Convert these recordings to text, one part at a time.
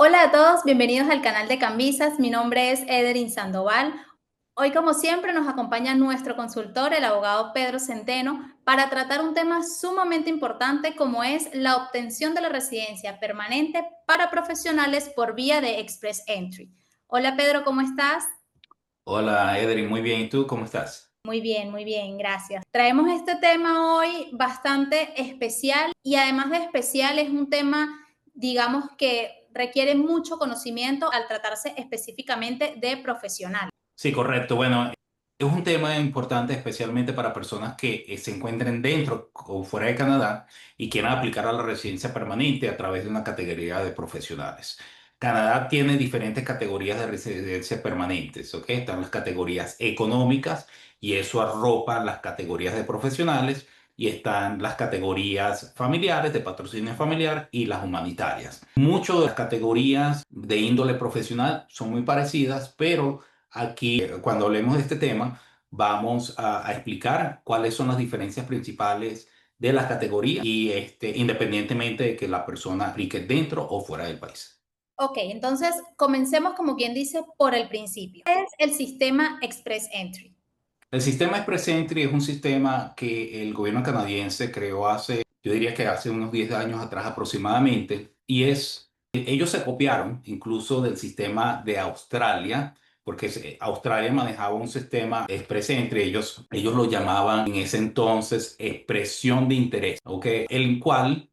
Hola a todos, bienvenidos al canal de Cambisas. Mi nombre es Ederin Sandoval. Hoy, como siempre, nos acompaña nuestro consultor, el abogado Pedro Centeno, para tratar un tema sumamente importante como es la obtención de la residencia permanente para profesionales por vía de Express Entry. Hola Pedro, ¿cómo estás? Hola, Edrin, muy bien. ¿Y tú cómo estás? Muy bien, gracias. Traemos este tema hoy bastante especial y además de especial es un tema, digamos, que requiere mucho conocimiento al tratarse específicamente de profesional. Sí, correcto. Bueno, es un tema importante especialmente para personas que se encuentren dentro o fuera de Canadá y quieran aplicar a la residencia permanente a través de una categoría de profesionales. Canadá tiene diferentes categorías de residencia permanentes, ¿ok? Están las categorías económicas y eso arropa las categorías de profesionales y están las categorías familiares, de patrocinio familiar y las humanitarias. Muchas de las categorías de índole profesional son muy parecidas, pero aquí, cuando hablemos de este tema, vamos a explicar cuáles son las diferencias principales de las categorías y independientemente de que la persona aplique dentro o fuera del país. Ok, entonces comencemos como quien dice por el principio. ¿Qué es el sistema Express Entry? El sistema Express Entry es un sistema que el gobierno canadiense creó hace, yo diría que hace unos 10 años atrás aproximadamente, y ellos se copiaron incluso del sistema de Australia, porque Australia manejaba un sistema Express Entry, ellos lo llamaban en ese entonces expresión de interés, ¿ok? El cual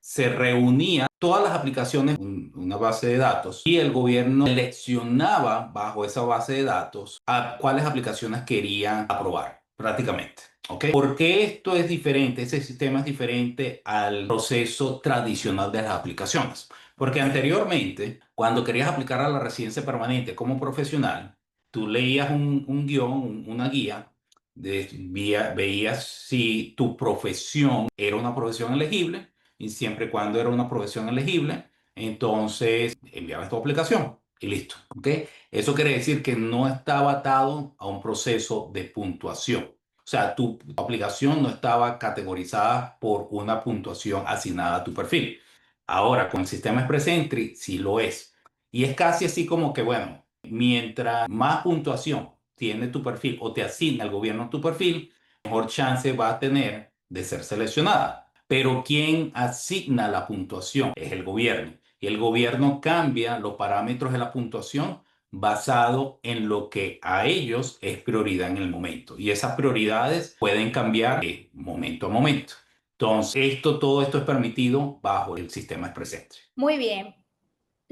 se reunía todas las aplicaciones en una base de datos y el gobierno seleccionaba bajo esa base de datos a cuáles aplicaciones querían aprobar prácticamente. ¿Ok? ¿Por qué esto es diferente? Ese sistema es diferente al proceso tradicional de las aplicaciones. Porque anteriormente, cuando querías aplicar a la residencia permanente como profesional, tú leías un guión, una guía, veías si tu profesión era una profesión elegible y siempre y cuando era una profesión elegible, entonces enviabas tu aplicación y listo. ¿Ok? Eso quiere decir que no estaba atado a un proceso de puntuación. O sea, tu aplicación no estaba categorizada por una puntuación asignada a tu perfil. Ahora, con el sistema Express Entry, sí lo es. Y es casi así como que, bueno, mientras más puntuación tiene tu perfil o te asigna el gobierno tu perfil, mejor chance va a tener de ser seleccionada. Pero quien asigna la puntuación es el gobierno. Y el gobierno cambia los parámetros de la puntuación basado en lo que a ellos es prioridad en el momento. Y esas prioridades pueden cambiar de momento a momento. Entonces, todo esto es permitido bajo el sistema presente. Muy bien.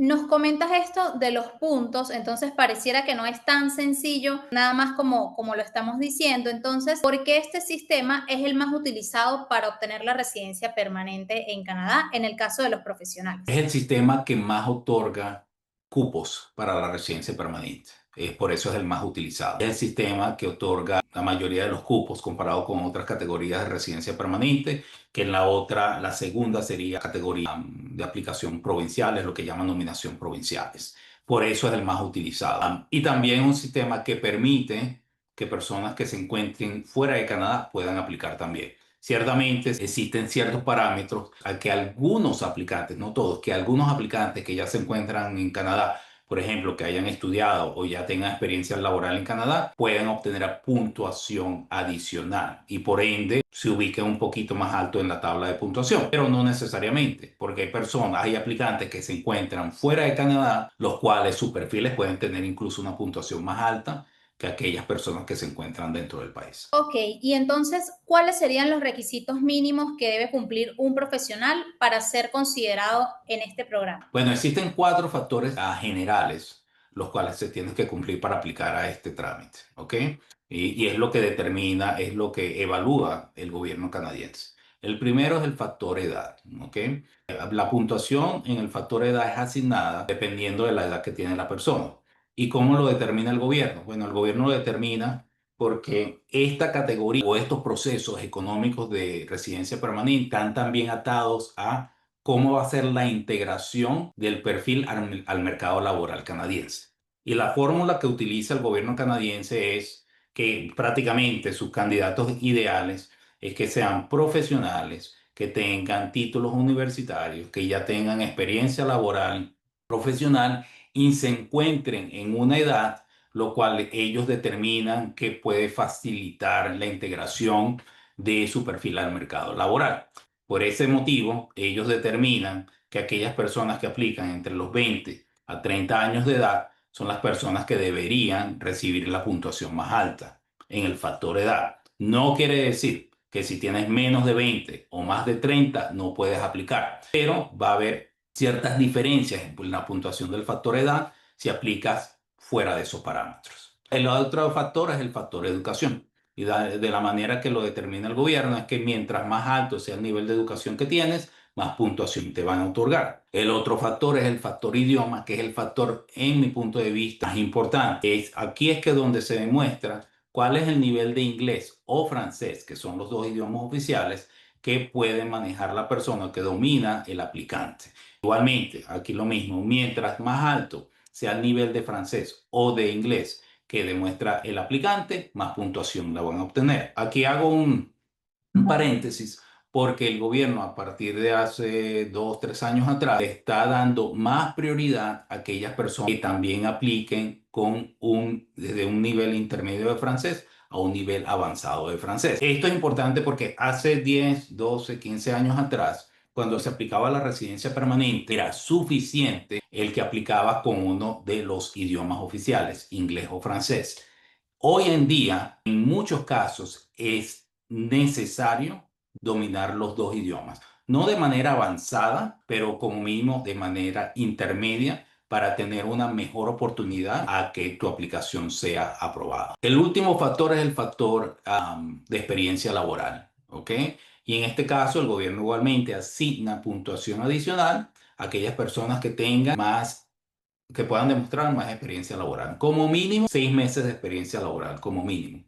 Nos comentas esto de los puntos, entonces pareciera que no es tan sencillo, nada más como lo estamos diciendo. Entonces, ¿por qué este sistema es el más utilizado para obtener la residencia permanente en Canadá en el caso de los profesionales? Es el sistema que más otorga cupos para la residencia permanente. Por eso es el más utilizado. Es el sistema que otorga la mayoría de los cupos comparado con otras categorías de residencia permanente, que en la otra, la segunda sería categoría de aplicación provinciales, lo que llaman nominación provinciales. Por eso es el más utilizado. Y también un sistema que permite que personas que se encuentren fuera de Canadá puedan aplicar también. Ciertamente existen ciertos parámetros a que algunos aplicantes, no todos, que algunos aplicantes que ya se encuentran en Canadá, por ejemplo, que hayan estudiado o ya tengan experiencia laboral en Canadá, puedan obtener puntuación adicional y por ende se ubiquen un poquito más alto en la tabla de puntuación, pero no necesariamente, porque hay personas, hay aplicantes que se encuentran fuera de Canadá, los cuales sus perfiles pueden tener incluso una puntuación más alta que aquellas personas que se encuentran dentro del país. Ok, y entonces, ¿cuáles serían los requisitos mínimos que debe cumplir un profesional para ser considerado en este programa? Bueno, existen cuatro factores generales, los cuales se tienen que cumplir para aplicar a este trámite, ¿ok? Y es lo que determina, es lo que evalúa el gobierno canadiense. El primero es el factor edad, ¿ok? La puntuación en el factor edad es asignada dependiendo de la edad que tiene la persona. ¿Y cómo lo determina el gobierno? Bueno, el gobierno lo determina porque esta categoría o estos procesos económicos de residencia permanente están también atados a cómo va a ser la integración del perfil al mercado laboral canadiense. Y la fórmula que utiliza el gobierno canadiense es que prácticamente sus candidatos ideales es que sean profesionales, que tengan títulos universitarios, que ya tengan experiencia laboral profesional y se encuentren en una edad lo cual ellos determinan que puede facilitar la integración de su perfil al mercado laboral. Por ese motivo, ellos determinan que aquellas personas que aplican entre los 20 a 30 años de edad son las personas que deberían recibir la puntuación más alta en el factor edad. No quiere decir que si tienes menos de 20 o más de 30 no puedes aplicar, pero va a haber ciertas diferencias en la puntuación del factor edad si aplicas fuera de esos parámetros. El otro factor es el factor educación. Y de la manera que lo determina el gobierno es que mientras más alto sea el nivel de educación que tienes, más puntuación te van a otorgar. El otro factor es el factor idioma, que es el factor, en mi punto de vista, más importante. Aquí es que donde se demuestra cuál es el nivel de inglés o francés, que son los dos idiomas oficiales, que puede manejar la persona que domina el aplicante. Igualmente, aquí lo mismo, mientras más alto sea el nivel de francés o de inglés que demuestra el aplicante, más puntuación la van a obtener. Aquí hago un paréntesis porque el gobierno a partir de hace 2, 3 años atrás está dando más prioridad a aquellas personas que también apliquen desde un nivel intermedio de francés a un nivel avanzado de francés. Esto es importante porque hace 10, 12, 15 años atrás, cuando se aplicaba la residencia permanente, era suficiente el que aplicaba con uno de los idiomas oficiales, inglés o francés. Hoy en día, en muchos casos, es necesario dominar los dos idiomas. No de manera avanzada, pero como mínimo de manera intermedia para tener una mejor oportunidad a que tu aplicación sea aprobada. El último factor es el factor de experiencia laboral, ¿ok? Y en este caso, el gobierno igualmente asigna puntuación adicional a aquellas personas que tengan que puedan demostrar más experiencia laboral. Como mínimo, 6 meses de experiencia laboral, como mínimo.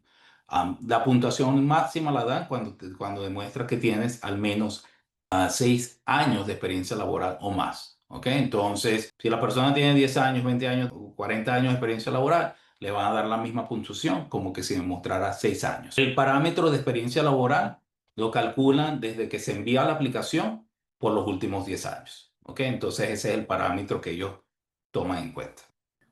La puntuación máxima la dan cuando demuestra que tienes al menos 6 años de experiencia laboral o más. ¿Ok? Entonces, si la persona tiene 10 años, 20 años, 40 años de experiencia laboral, le van a dar la misma puntuación como que si demostrara 6 años. El parámetro de experiencia laboral lo calculan desde que se envía la aplicación por los últimos 10 años. ¿Ok? Entonces, ese es el parámetro que ellos toman en cuenta.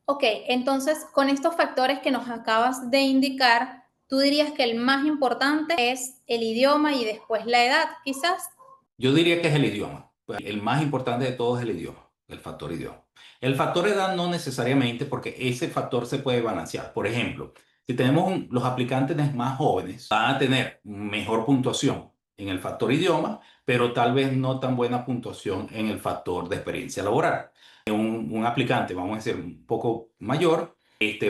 Ok, entonces con estos factores que nos acabas de indicar, tú dirías que el más importante es el idioma y después la edad, quizás. Yo diría que es el idioma. El más importante de todos es el idioma, el factor idioma. El factor edad no necesariamente porque ese factor se puede balancear. Por ejemplo, si tenemos los aplicantes más jóvenes, van a tener mejor puntuación en el factor idioma, pero tal vez no tan buena puntuación en el factor de experiencia laboral. Un aplicante, vamos a decir, un poco mayor,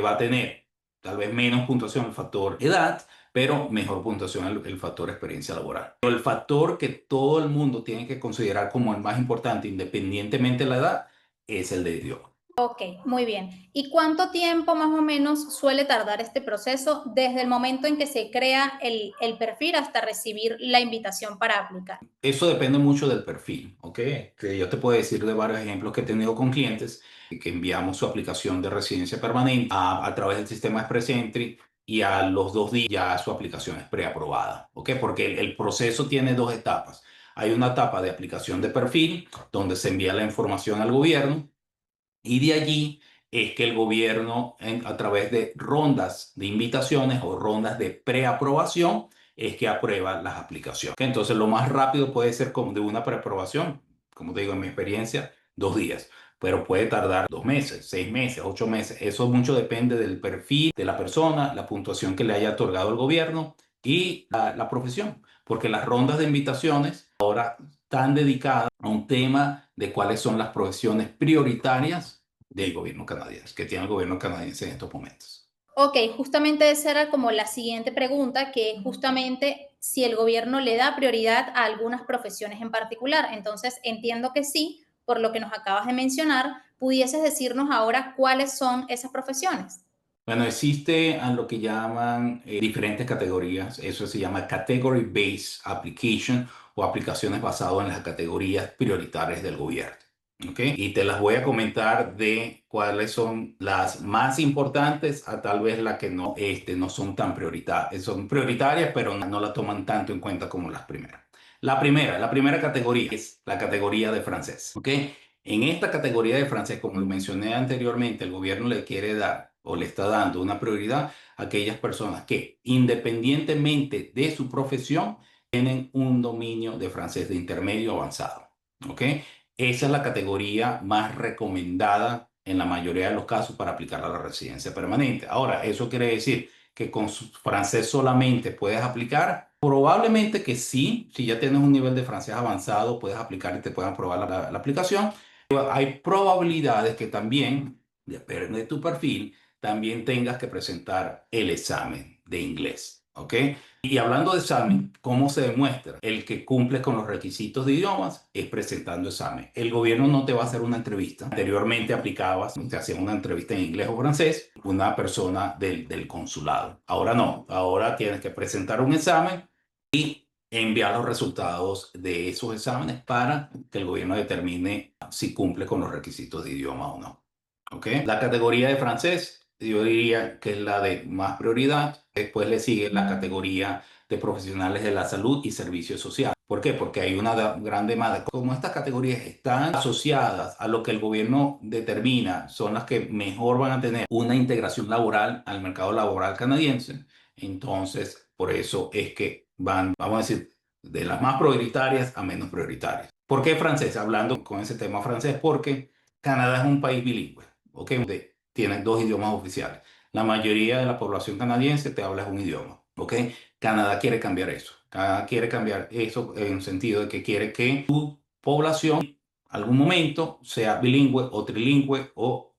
va a tener tal vez menos puntuación en el factor edad, pero mejor puntuación el factor experiencia laboral. Pero el factor que todo el mundo tiene que considerar como el más importante, independientemente de la edad, es el de idioma. Ok, muy bien. ¿Y cuánto tiempo más o menos suele tardar este proceso desde el momento en que se crea el perfil hasta recibir la invitación para aplicar? Eso depende mucho del perfil, ¿ok? Que yo te puedo decir de varios ejemplos que he tenido con clientes que enviamos su aplicación de residencia permanente a través del sistema Express Entry y a los 2 días ya su aplicación es preaprobada, ¿ok? Porque el proceso tiene dos etapas. Hay una etapa de aplicación de perfil donde se envía la información al gobierno y de allí es que el gobierno, a través de rondas de invitaciones o rondas de preaprobación, es que aprueba las aplicaciones. Entonces, lo más rápido puede ser como de una preaprobación, como te digo, en mi experiencia, 2 días, pero puede tardar 2 meses, 6 meses, 8 meses. Eso mucho depende del perfil de la persona, la puntuación que le haya otorgado el gobierno y la profesión, porque las rondas de invitaciones ahora están dedicadas a un tema de cuáles son las profesiones prioritarias del gobierno canadiense, que tiene el gobierno canadiense en estos momentos. Ok, justamente esa era como la siguiente pregunta, que es justamente si el gobierno le da prioridad a algunas profesiones en particular. Entonces, entiendo que sí, por lo que nos acabas de mencionar, pudieses decirnos ahora cuáles son esas profesiones. Bueno, existe a lo que llaman diferentes categorías. Eso se llama Category Based Application o aplicaciones basadas en las categorías prioritarias del gobierno. ¿Ok? Y te las voy a comentar de cuáles son las más importantes a tal vez las que no son tan prioritarias. Son prioritarias, pero no la toman tanto en cuenta como las primeras. La primera categoría es la categoría de francés. ¿Ok? En esta categoría de francés, como lo mencioné anteriormente, el gobierno le quiere dar o le está dando una prioridad a aquellas personas que, independientemente de su profesión, tienen un dominio de francés de intermedio avanzado. ¿Ok? Esa es la categoría más recomendada en la mayoría de los casos para aplicar a la residencia permanente. Ahora, ¿eso quiere decir que con su francés solamente puedes aplicar? Probablemente que sí, si ya tienes un nivel de francés avanzado, puedes aplicar y te puedan aprobar la aplicación. Hay probabilidades que también, depende de tu perfil, también tengas que presentar el examen de inglés. ¿Ok? Y hablando de examen, ¿cómo se demuestra? El que cumple con los requisitos de idiomas es presentando examen. El gobierno no te va a hacer una entrevista. Anteriormente aplicabas, te hacían una entrevista en inglés o francés, una persona del consulado. Ahora no, ahora tienes que presentar un examen y enviar los resultados de esos exámenes para que el gobierno determine si cumple con los requisitos de idioma o no. ¿Ok? La categoría de francés, yo diría que es la de más prioridad. Después le sigue la categoría de profesionales de la salud y servicios sociales. ¿Por qué? Porque hay una gran demanda. Como estas categorías están asociadas a lo que el gobierno determina, son las que mejor van a tener una integración laboral al mercado laboral canadiense. Entonces, por eso es que van, vamos a decir, de las más prioritarias a menos prioritarias. ¿Por qué francés? Hablando con ese tema francés, porque Canadá es un país bilingüe, ¿ok? Donde tienen dos idiomas oficiales. La mayoría de la población canadiense te habla un idioma, ¿ok? Canadá quiere cambiar eso. Canadá quiere cambiar eso en el sentido de que quiere que tu población en algún momento sea bilingüe o trilingüe o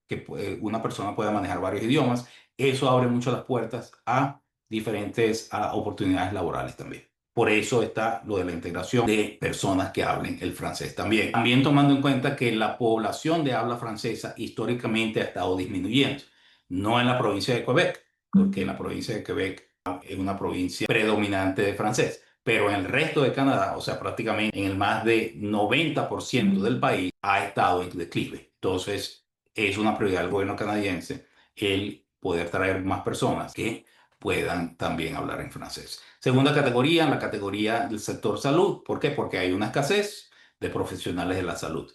que una persona pueda manejar varios idiomas. Eso abre mucho las puertas a diferentes oportunidades laborales también. Por eso está lo de la integración de personas que hablen el francés también. También tomando en cuenta que la población de habla francesa históricamente ha estado disminuyendo. No en la provincia de Quebec, porque en la provincia de Quebec es una provincia predominante de francés. Pero en el resto de Canadá, o sea, prácticamente en el más de 90% del país, ha estado en declive. Entonces, es una prioridad del gobierno canadiense el poder traer más personas que puedan también hablar en francés. Segunda categoría, la categoría del sector salud. ¿Por qué? Porque hay una escasez de profesionales de la salud.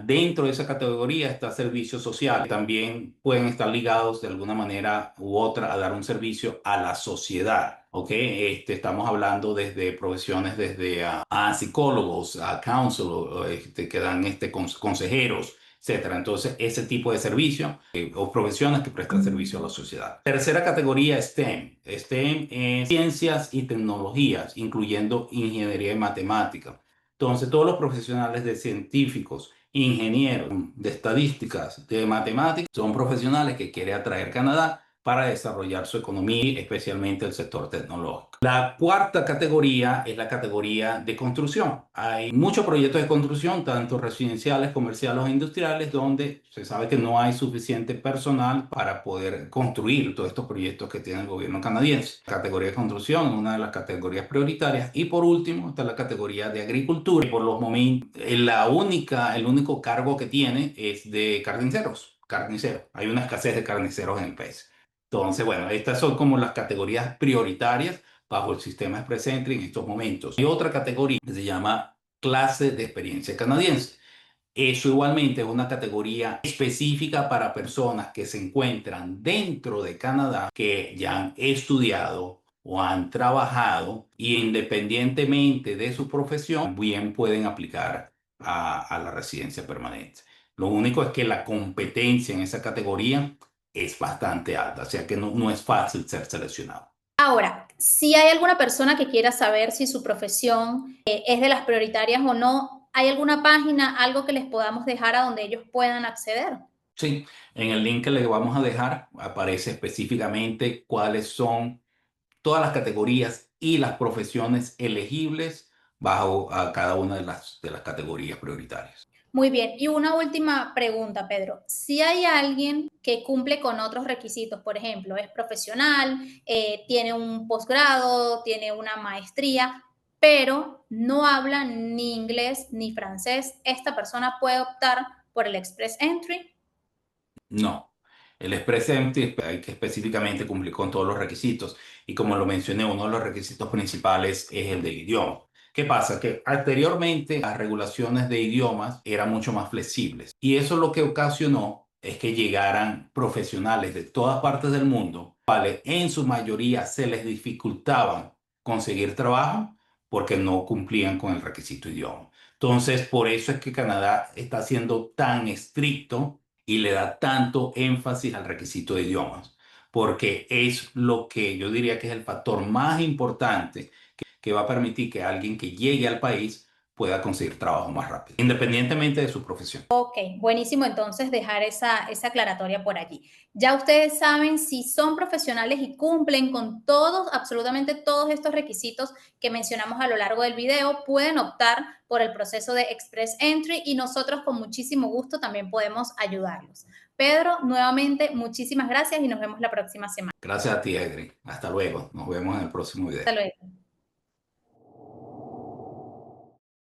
Dentro de esa categoría está servicios sociales. También pueden estar ligados de alguna manera u otra a dar un servicio a la sociedad. ¿Ok? Estamos hablando desde profesiones, desde a psicólogos, a counselors, que dan consejeros, etcétera. Entonces, ese tipo de servicio o profesiones que prestan servicio a la sociedad. Tercera categoría, STEM. STEM es ciencias y tecnologías, incluyendo ingeniería y matemática. Entonces, todos los profesionales de científicos, ingenieros, de estadísticas, de matemáticas, son profesionales que quiere atraer Canadá para desarrollar su economía, especialmente el sector tecnológico. La cuarta categoría es la categoría de construcción. Hay muchos proyectos de construcción, tanto residenciales, comerciales o industriales, donde se sabe que no hay suficiente personal para poder construir todos estos proyectos que tiene el gobierno canadiense. La categoría de construcción es una de las categorías prioritarias. Y por último está la categoría de agricultura. Y por los momentos, el único cargo que tiene es de carniceros. Carnicero. Hay una escasez de carniceros en el país. Entonces, bueno, estas son como las categorías prioritarias bajo el sistema Express Entry en estos momentos. Hay otra categoría que se llama clase de experiencia canadiense. Eso igualmente es una categoría específica para personas que se encuentran dentro de Canadá, que ya han estudiado o han trabajado y independientemente de su profesión, bien pueden aplicar a la residencia permanente. Lo único es que la competencia en esa categoría es bastante alta, o sea que no es fácil ser seleccionado. Ahora, si hay alguna persona que quiera saber si su profesión es de las prioritarias o no, ¿hay alguna página, algo que les podamos dejar a donde ellos puedan acceder? Sí, en el link que le vamos a dejar aparece específicamente cuáles son todas las categorías y las profesiones elegibles bajo a cada una de las categorías prioritarias. Muy bien. Y una última pregunta, Pedro. Si hay alguien que cumple con otros requisitos, por ejemplo, es profesional, tiene un posgrado, tiene una maestría, pero no habla ni inglés ni francés, ¿esta persona puede optar por el Express Entry? No, el Express Entry hay que específicamente cumplir con todos los requisitos y como lo mencioné, uno de los requisitos principales es el del idioma. ¿Qué pasa? Que anteriormente las regulaciones de idiomas eran mucho más flexibles y eso lo que ocasionó es que llegaran profesionales de todas partes del mundo, ¿vale? En su mayoría se les dificultaba conseguir trabajo porque no cumplían con el requisito idioma. Entonces, por eso es que Canadá está siendo tan estricto y le da tanto énfasis al requisito de idiomas, porque es lo que yo diría que es el factor más importante que va a permitir que alguien que llegue al país pueda conseguir trabajo más rápido, independientemente de su profesión. Ok, buenísimo entonces dejar esa aclaratoria por allí. Ya ustedes saben si son profesionales y cumplen con todos, absolutamente todos estos requisitos que mencionamos a lo largo del video, pueden optar por el proceso de Express Entry y nosotros con muchísimo gusto también podemos ayudarlos. Pedro, nuevamente, muchísimas gracias y nos vemos la próxima semana. Gracias a ti, Edri. Hasta luego. Nos vemos en el próximo video. Hasta luego.